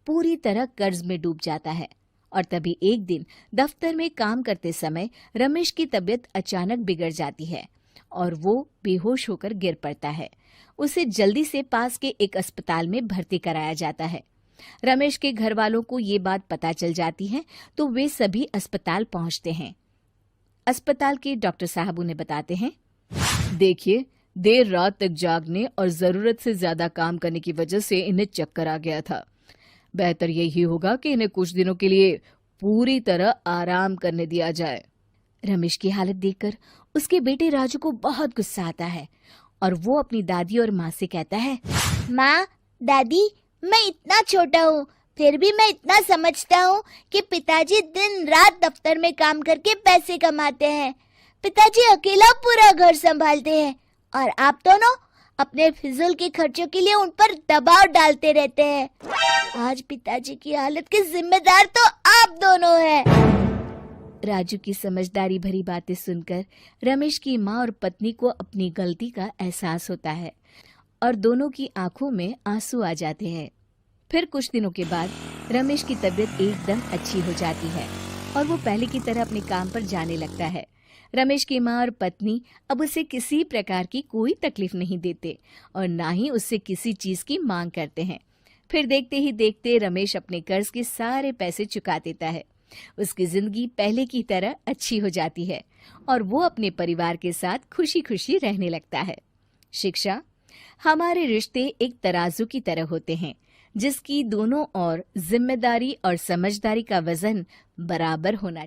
पूरी तरह कर्ज में डूब जाता है। और तभी एक दिन दफ्तर में काम करते समय रमेश की तबीयत अचानक बिगड़ जाती है और वो बेहोश होकर गिर पड़ता है। उसे जल्दी से पास के एक अस्पताल में भर्ती कराया जाता है। रमेश के घर वालों को ये बात पता चल जाती है तो वे सभी अस्पताल पहुंचते हैं। अस्पताल के डॉक्टर साहब उन्हें बताते हैं, देखिए, देर रात तक जागने और जरूरत से ज्यादा काम करने की वजह से इन्हें चक्कर आ गया था। बेहतर यही होगा कि इन्हें कुछ दिनों के लिए पूरी तरह आराम करने दिया जाए। रमेश की हालत देखकर उसके बेटे राजू को बहुत गुस्सा आता है और वो अपनी दादी और माँ से कहता है, माँ, दादी, मैं इतना छोटा हूँ, फिर भी मैं इतना समझता हूँ कि पिताजी दिन रात दफ्तर में काम करके पैसे कमाते हैं। पिताजी अकेला पूरा घर संभालते हैं और आप दोनों अपने फिजूल के खर्चों के लिए उन पर दबाव डालते रहते हैं। आज पिताजी की हालत के जिम्मेदार तो आप दोनों हैं। राजू की समझदारी भरी बातें सुनकर रमेश की माँ और पत्नी को अपनी गलती का एहसास होता है और दोनों की आंखों में आंसू आ जाते हैं। फिर कुछ दिनों के बाद रमेश की तबीयत एकदम अच्छी हो जाती है और वो पहले की तरह अपने काम पर जाने लगता है। रमेश की माँ और पत्नी अब उसे किसी प्रकार की कोई तकलीफ नहीं देते और ना ही उससे किसी चीज की मांग करते हैं। फिर देखते ही देखते रमेश अपने कर्ज के सारे पैसे चुका देता है। उसकी जिंदगी पहले की तरह अच्छी हो जाती है और वो अपने परिवार के साथ खुशी खुशी रहने लगता है। शिक्षा, हमारे रिश्ते एक तराजू की तरह होते हैं जिसकी दोनों ओर जिम्मेदारी और समझदारी का वजन बराबर होना चाहिए।